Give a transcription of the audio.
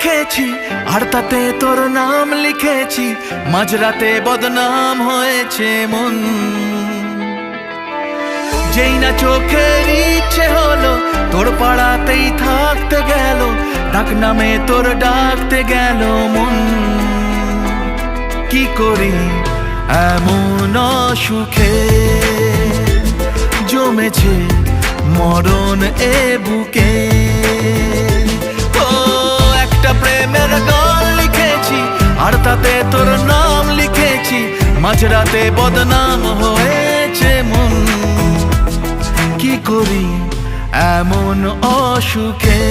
লিখেছি আর তাতে তোর নাম লিখেছি, মাঝরাতে বদনাম হয়েছে মন। যেই না চোখের ইচ্ছে হলো তোর পাড়াতেই থাকতে গেল, ডাক নামে তোর ডাকতে গেল মন। কি করি এমন সুখে জমেছে মরণ এ বুকে। ও একটা প্রেমের গান লিখেছি আর তাতে তোর নাম লিখেছি, মাঝরাতে বদনাম হয়েছে মন। কি করি এমন অসুখে